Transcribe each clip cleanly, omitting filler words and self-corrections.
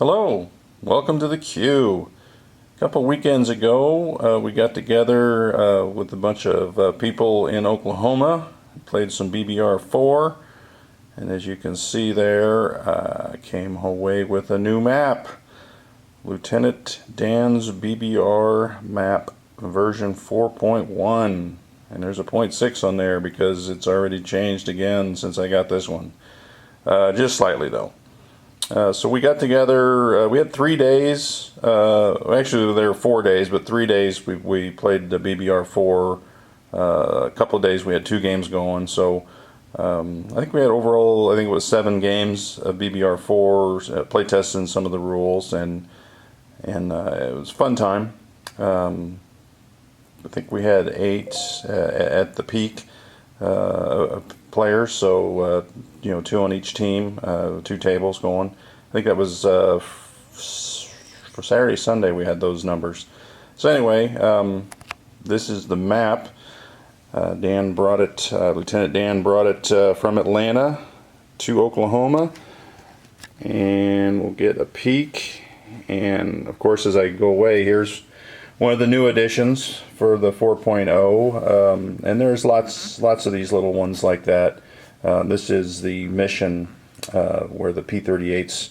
Hello, welcome to the Q. A couple weekends ago, we got together with a bunch of people in Oklahoma, played some BBR4, and as you can see there, I came away with a new map, Lieutenant Dan's BBR map version 4.1, and there's a 0.6 on there because it's already changed again since I got this one, just slightly though. So we got together, we had 3 days, actually there were 4 days, but 3 days we played the BBR4, a couple of days we had 2 games going, so I think we had overall, I think it was 7 games of BBR4, play testing some of the rules, and it was a fun time. I think we had 8 at the peak players, so 2 on each team, 2 tables going. I think that was for Saturday, Sunday we had those numbers. So anyway, this is the map. Dan brought it, Lieutenant Dan brought it from Atlanta to Oklahoma, and we'll get a peek. And of course, as I go away, here's one of the new additions for the 4.0, and there's lots of these little ones like that. This is the mission where the P-38s,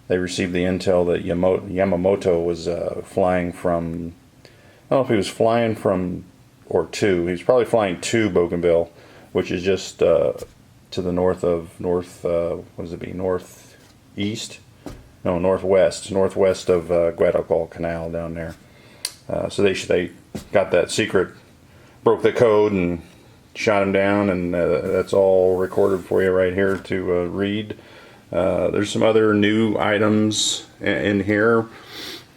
they received the intel that Yamamoto was flying from, I don't know if he was flying from or to, he was probably flying to Bougainville, which is just to the north of, what does it be, northeast? No, northwest of Guadalcanal Canal down there. So they got that secret, broke the code and shot him down, and that's all recorded for you right here to read. There's some other new items in here.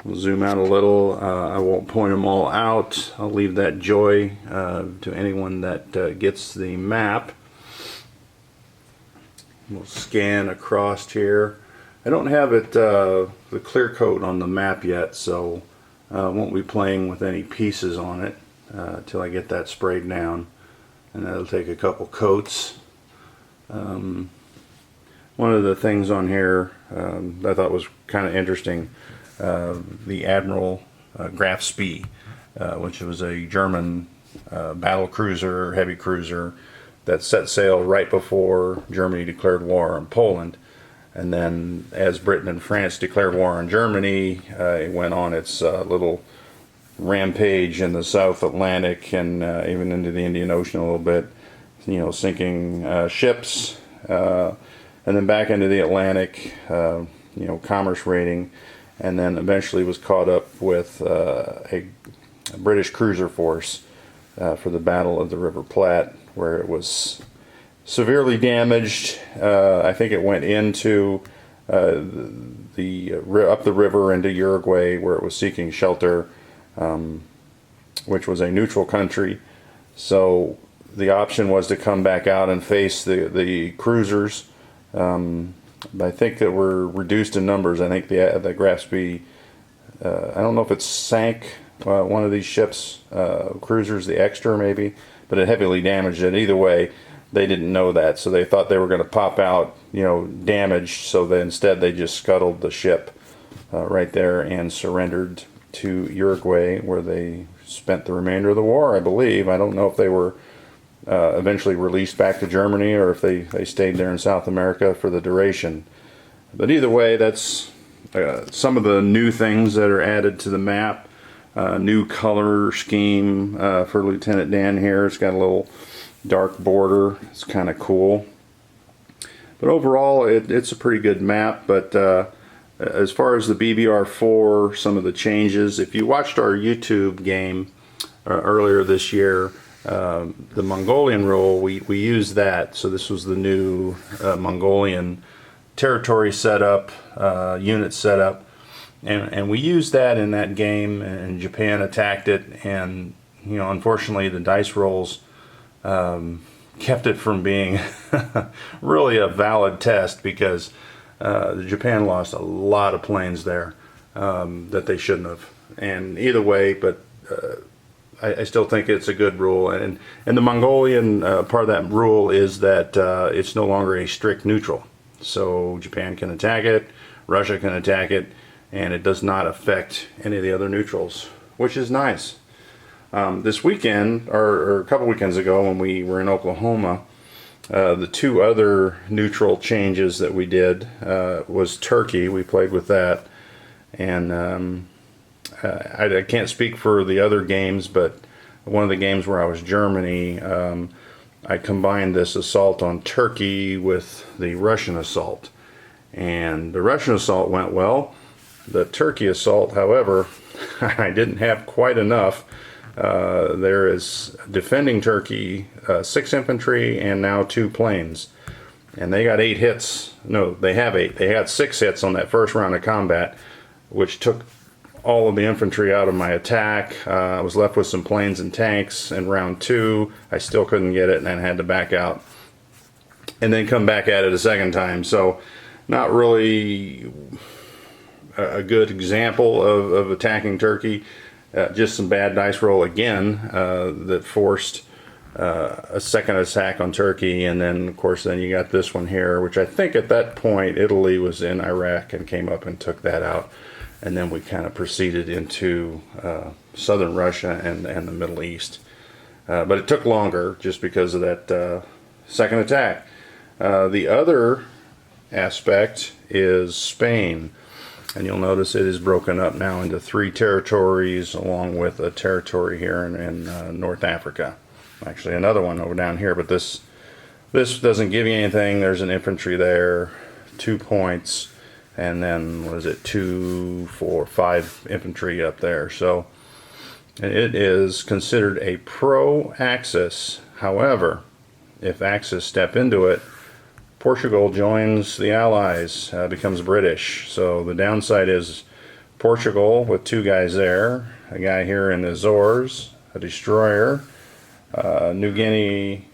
We'll zoom out a little. I won't point them all out. I'll leave that joy to anyone that gets the map. We'll scan across here. I don't have it the clear coat on the map yet, so I won't be playing with any pieces on it till I get that sprayed down, and that'll take a couple coats. One of the things on here I thought was kind of interesting, the Admiral Graf Spee, which was a German battle cruiser, heavy cruiser, that set sail right before Germany declared war on Poland. And then as Britain and France declared war on Germany, it went on its little rampage in the South Atlantic and even into the Indian Ocean a little bit, sinking ships, and then back into the Atlantic, commerce raiding, and then eventually was caught up with a British cruiser force for the Battle of the River Platte, where it was severely damaged. I think it went into up the river into Uruguay, where it was seeking shelter, which was a neutral country. So the option was to come back out and face the cruisers. I think that were reduced in numbers. I think the Graf Spee, I don't know if it sank one of these ships, cruisers, the Exeter maybe, but it heavily damaged it. Either way, they didn't know that, so they thought they were going to pop out, damaged. So instead they just scuttled the ship right there and surrendered to Uruguay, where they spent the remainder of the war, I believe. I don't know if they were eventually released back to Germany or if they stayed there in South America for the duration. But either way, that's some of the new things that are added to the map. New color scheme for Lieutenant Dan here. It's got a little dark border. It's kind of cool. But overall, it's a pretty good map. But as far as the BBR4, some of the changes, if you watched our YouTube game earlier this year, the Mongolian rule, we used that. So this was the new Mongolian territory setup, unit setup, and we used that in that game, and Japan attacked it, and unfortunately the dice rolls kept it from being really a valid test, because Japan lost a lot of planes there that they shouldn't have. And either way, but I still think it's a good rule. And the Mongolian part of that rule is that it's no longer a strict neutral. So Japan can attack it, Russia can attack it, and it does not affect any of the other neutrals, which is nice. This weekend, or a couple weekends ago when we were in Oklahoma, the two other neutral changes that we did was Turkey. We played with that, and I can't speak for the other games, but one of the games where I was Germany, I combined this assault on Turkey with the Russian assault, and the Russian assault went well. The Turkey assault, however, I didn't have quite enough. There is defending Turkey 6 infantry and now 2 planes, and they got 8 hits. No, they have 8. They had 6 hits on that first round of combat, which took all of the infantry out of my attack. I was left with some planes and tanks. In round 2, I still couldn't get it, and I had to back out and then come back at it a second time. So not really a good example of attacking Turkey. Just some bad dice roll again that forced a second attack on Turkey, and then of course then you got this one here, which I think at that point Italy was in Iraq and came up and took that out, and then we kind of proceeded into southern Russia and the Middle East. But it took longer just because of that second attack. The other aspect is Spain. And you'll notice it is broken up now into 3 territories, along with a territory here in North Africa. Actually, another one over down here, but this doesn't give you anything. There's an infantry there, 2 points, and then what is it? 2, 4, 5 infantry up there. So it is considered a pro-Axis. However, if Axis step into it, Portugal joins the Allies, becomes British. So the downside is Portugal with 2 guys there, a guy here in the Azores, a destroyer. New Guinea,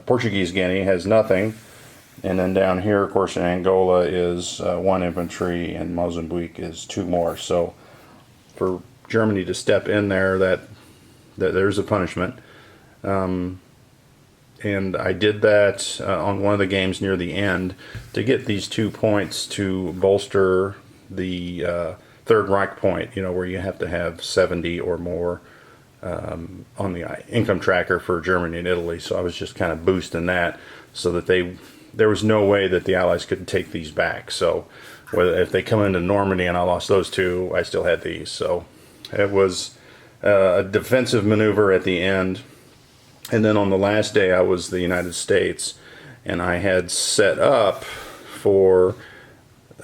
Portuguese Guinea has nothing. And then down here, of course, in Angola is 1 infantry, and Mozambique is 2 more. So for Germany to step in there, that there's a punishment. And I did that on one of the games near the end to get these 2 points to bolster the Third Reich point, where you have to have 70 or more on the income tracker for Germany and Italy. So I was just kind of boosting that so that there was no way that the Allies could take these back. So if they come into Normandy and I lost those 2, I still had these. So it was a defensive maneuver at the end. And then on the last day, I was the United States, and I had set up for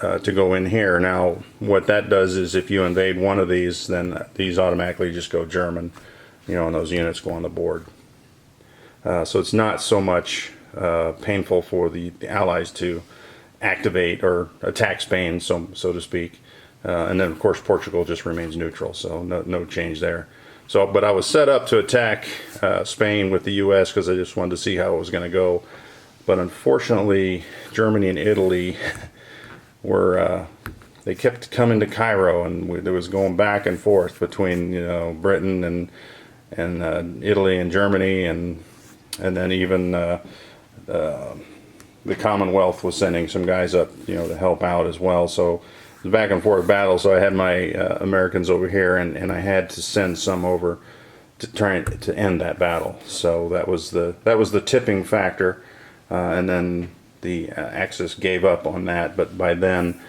to go in here. Now, what that does is if you invade one of these, then these automatically just go German, and those units go on the board. So it's not so much painful for the Allies to activate or attack Spain, so to speak. And then, of course, Portugal just remains neutral, so no change there. So, but I was set up to attack Spain with the U.S. because I just wanted to see how it was going to go. But unfortunately, Germany and Italy they kept coming to Cairo, and there was going back and forth between Britain and Italy and Germany, and then even the Commonwealth was sending some guys up to help out as well. So back and forth battle. So I had my Americans over here, and I had to send some over to try to end that battle. So that was the tipping factor, and then the Axis gave up on that. But by then,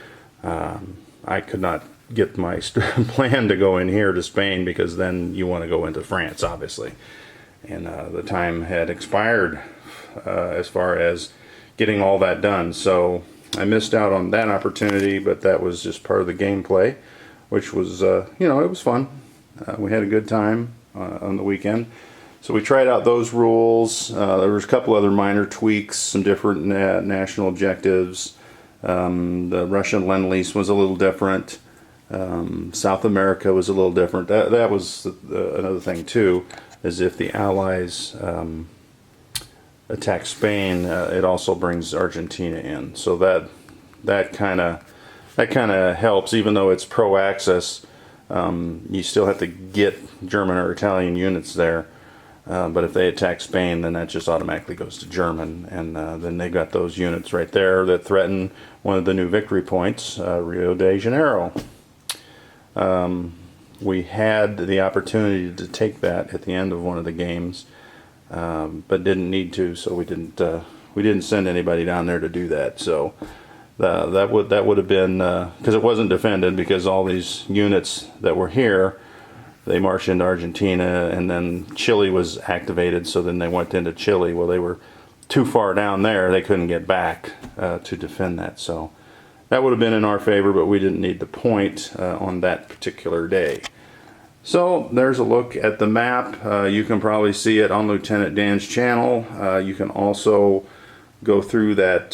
I could not get my plan to go in here to Spain, because then you want to go into France, obviously, and the time had expired as far as getting all that done. So I missed out on that opportunity, but that was just part of the gameplay, which was, it was fun. We had a good time on the weekend. So we tried out those rules. There was a couple other minor tweaks, some different national objectives. The Russian Lend-Lease was a little different. South America was a little different. That was another thing, too, is if the Allies attack Spain, it also brings Argentina in. So that kind of helps, even though it's pro-Axis. You still have to get German or Italian units there. But if they attack Spain, then that just automatically goes to German, and then they got those units right there that threaten one of the new victory points, Rio de Janeiro. We had the opportunity to take that at the end of one of the games, but didn't need to, so we didn't send anybody down there to do that. So that would have been, because it wasn't defended, because all these units that were here, they marched into Argentina, and then Chile was activated, so then they went into Chile. Well, they were too far down there, they couldn't get back to defend that. So that would have been in our favor, but we didn't need the point on that particular day. So there's a look at the map. You can probably see it on Lieutenant Dan's channel. You can also go through that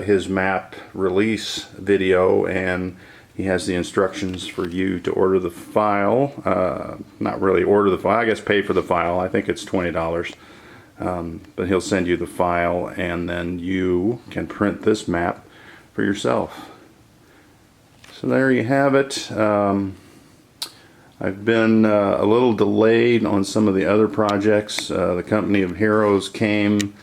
his map release video, and he has the instructions for you to order the file. Not really order the file, I guess pay for the file. I think it's $20. But he'll send you the file, and then you can print this map for yourself. So there you have it. I've been a little delayed on some of the other projects. The Company of Heroes came,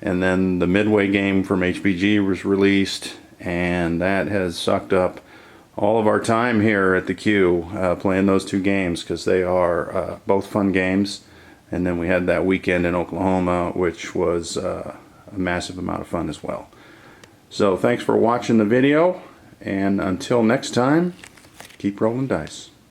and then the Midway game from HBG was released, and that has sucked up all of our time here at the Q playing those two games, because they are both fun games. And then we had that weekend in Oklahoma, which was a massive amount of fun as well. So thanks for watching the video, and until next time, keep rolling dice.